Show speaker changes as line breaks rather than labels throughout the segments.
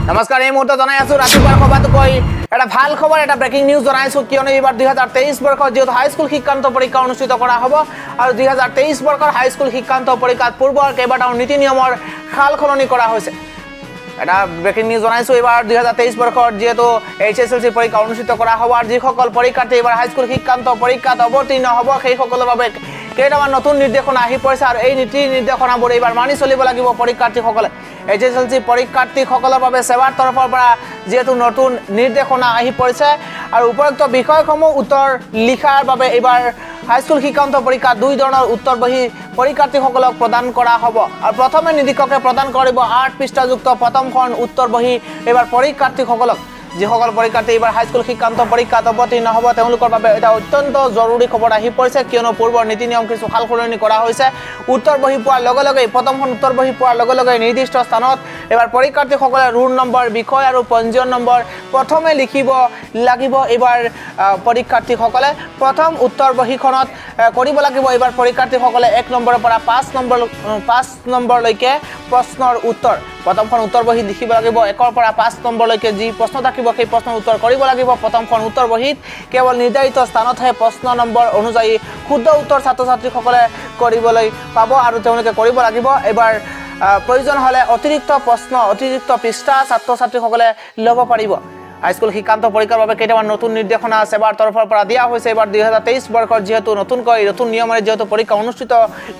নমস্কাৰ এই মুহূৰ্তত জনাই আছো ৰাতিপুৱাৰ খবৰটোকৈ এটা ভাল খবৰ এটা ব্ৰেকিং নিউজ জনাইছো কিয়নো এইবাৰ 2023 বৰ্ষৰ যেহেতু হাইস্কুল শিক্ষান্ত পৰীক্ষা অনুষ্ঠিত কৰা হ'ব আৰু 2023 বৰ্ষৰ হাইস্কুল শিক্ষান্ত পৰীক্ষাত পূৰ্বৰ কেইবাটাও নীতি নিয়মৰ খাল খলনি কৰা হৈছে এটা ব্ৰেকিং নিউজ জনাইছো এইবাৰ 2023 বৰ্ষৰ যেহেতু HSLC পৰীক্ষা অনুষ্ঠিত কৰা হ'ব আৰু যিসকল পৰীক্ষাৰ্থী এইবাৰ হাইস্কুল শিক্ষান্ত পৰীক্ষাত অৱতীৰ্ণ হ'ব সেইসকলৰ বাবে কেইটামান নতুন নিৰ্দেশনা আহি পৰিছে আৰু এই নীতি নিৰ্দেশনাবোৰ এইবাৰ মানি চলিব লাগিব পৰীক্ষাৰ্থীসকলে HSLC পৰীক্ষাৰ্থীসকলৰ বাবে সেৱাৰ তৰফৰ পৰা যেহেতু নতুন নিৰ্দেশনা আহি পৰিছে আৰু উপযুক্ত বিষয়সমূহ উত্তৰ লিখাৰ বাবে এইবাৰ হাইস্কুল শিক্ষান্ত পৰীক্ষা দুই ধৰণৰ উত্তৰ বহি পৰীক্ষাৰ্থীসকলক প্ৰদান কৰা হ'ব আৰু প্ৰথমে নিৰীক্ষকে প্ৰদান কৰিব 8 পৃষ্ঠাযুক্ত প্ৰথমখন উত্তৰ বহি এইবাৰ পৰীক্ষাৰ্থীসকলক যিসকল পৰীক্ষাৰ্থী এইবাৰ হাইস্কুল শিক্ষান্ত পৰীক্ষাত অৱতীৰ্ণ হ'ব তেওঁলোকৰ বাবে এটা অত্যন্ত জৰুৰী খবৰ আহি পৰিছে কিয়নো পূৰ্বৰ নীতি নিয়ম কিছু সালসলনি কৰা হৈছে উত্তৰ বহি পোৱাৰ লগে লগে প্ৰথমখন উত্তৰ বহি পোৱাৰ লগে লগে নিৰ্দিষ্ট স্থানত এইবাৰ পৰীক্ষাৰ্থীসকলে ৰোল নম্বৰ বিষয় আৰু পঞ্জীয়ন নম্বৰ প্ৰথমে লিখিব লাগিব এইবাৰ পৰীক্ষাৰ্থীসকলে প্ৰথম উত্তৰ বহিখনত কৰিব লাগিব এইবাৰ পৰীক্ষাৰ্থীসকলে 1 নম্বৰৰ পৰা 5 নম্বৰলৈকে প্ৰশ্নৰ উত্তৰ প্ৰথমখন উত্তৰ বহি লিখিব লাগিব 1 ৰ পৰা 5 নম্বৰলৈকে যি প্ৰশ্ন থাকিব সেই প্ৰশ্নৰ উত্তৰ কৰিব লাগিব প্ৰথমখন উত্তৰ বহিত কেৱল নিৰ্ধাৰিত স্থানতহে প্ৰশ্ন নম্বৰ অনুযায়ী শুদ্ধ উত্তৰ ছাত্ৰ-ছাত্ৰীসকলে কৰিবলৈ পাব আৰু তেওঁলোকে কৰিব লাগিব এবাৰ প্ৰয়োজন হলে অতিৰিক্ত প্ৰশ্ন অতিৰিক্ত পৃষ্ঠা ছাত্ৰ-ছাত্ৰীসকলে ল'ব পাৰিব হাইস্কুল শিক্ষান্ত পৰীক্ষাৰ বাবে কেইটামান নতুন নিৰ্দেশনা সেৱাৰ তৰফৰ পৰা দিয়া হৈছে এবাৰ 2023 বৰ্ষৰ যেহেতু নতুন নিয়মেৰে যেহেতু পৰীক্ষা অনুষ্ঠিত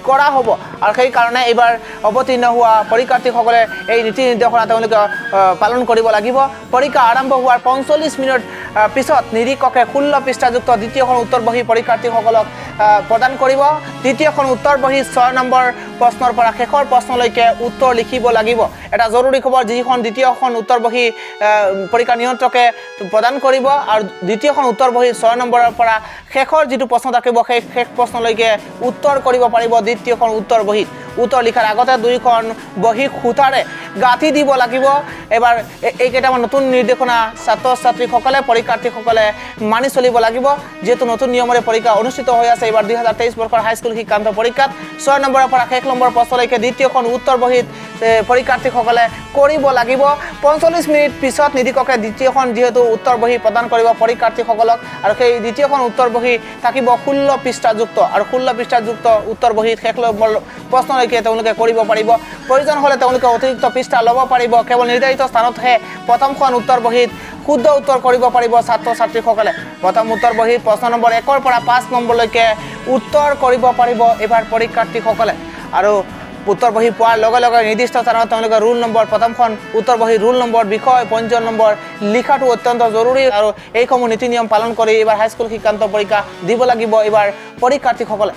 কৰা হ'ব আৰু সেই কাৰণে এবাৰ অৱতীৰ্ণ হোৱা পৰীক্ষাৰ্থীসকলে এই নীতি নিৰ্দেশনা তেওঁলোকে পালন কৰিব লাগিব পৰীক্ষা আৰম্ভ হোৱাৰ 45 মিনিট পিছত নিৰীক্ষকে 16 পৃষ্ঠাযুক্ত দ্বিতীয়খন উত্তৰ বহি পৰীক্ষাৰ্থীসকলক প্ৰদান কৰিব দ্বিতীয়খন উত্তৰ বহি 6 নম্বৰ প্ৰশ্নৰ পৰা শেষৰ প্ৰশ্নলৈকে উত্তৰ লিখিব লাগিব এটা জৰুৰী খবৰ যিখন দ্বিতীয়খন উত্তৰ বহি পৰীক্ষা নিয়ন্ত্ৰকে প্ৰদান কৰিব আৰু দ্বিতীয়খন উত্তৰ বহি 6 নম্বৰৰ পৰা শেষৰ যিটো প্ৰশ্ন থাকিব সেই শেষ প্ৰশ্নলৈকে উত্তৰ কৰিব পাৰিব দ্বিতীয়খন উত্তৰ বহিত উত্তৰ লিখাৰ আগতে দুইখন বহি খুঁটাৰে গাঁঠি দিব লাগিব এবাৰ এই কেইটামান নতুন নিৰ্দেশনা ছাত্ৰ-ছাত্ৰীসকলে পৰীক্ষাৰ্থীসকলে মানি চলিব লাগিব যেহেতু নতুন নিয়মেৰে পৰীক্ষা অনুষ্ঠিত হৈ আছে এইবাৰ 2023 বৰ্ষৰ হাইস্কুল শিক্ষান্ত পৰীক্ষাত 6 নম্বৰৰ পৰা শেষ নম্বৰ প্ৰশ্নলৈকে দ্বিতীয়খন উত্তৰ বহিত পৰীক্ষাৰ্থীসকলে কৰিব লাগিব 45 মিনিট পিছত নিৰীক্ষকে দ্বিতীয়খন যেহেতু উত্তৰ বহি প্ৰদান কৰিব পৰীক্ষাৰ্থীসকলক আৰু সেই দ্বিতীয়খন উত্তৰ বহি থাকিব 16 পৃষ্ঠাযুক্ত আৰু 16 পৃষ্ঠাযুক্ত উত্তৰ বহিত শেষ প্ৰশ্নলৈকে তেওঁলোকে কৰিব পাৰিব প্ৰয়োজন হলে তেওঁলোকে অতিৰিক্ত পৃষ্ঠা ল'ব পাৰিব কেৱল নিৰ্ধাৰিত স্থানতহে প্ৰথমখন উত্তৰ বহিত শুদ্ধ উত্তৰ কৰিব পাৰিব ছাত্ৰ-ছাত্ৰীসকলে প্ৰথম উত্তৰ বহিত প্ৰশ্ন নম্বৰ 1 ৰ পৰা 5 নম্বৰলৈকে উত্তৰ কৰিব পাৰিব এবাৰ পৰীক্ষাৰ্থীসকলে আৰু উত্তৰ বহি পোৱাৰ লগে লগে নিৰ্দিষ্ট স্থানত তেওঁলোকে ৰোল নম্বৰ প্ৰথমখন উত্তৰ বহি ৰোল নম্বৰ বিষয় পঞ্জীয়ন নম্বৰ লিখাটো অত্যন্ত জৰুৰী আৰু এইসমূহ নীতি নিয়ম পালন কৰি এইবাৰ হাইস্কুল শিক্ষান্ত পৰীক্ষা দিব লাগিব এইবাৰ পৰীক্ষাৰ্থীসকলে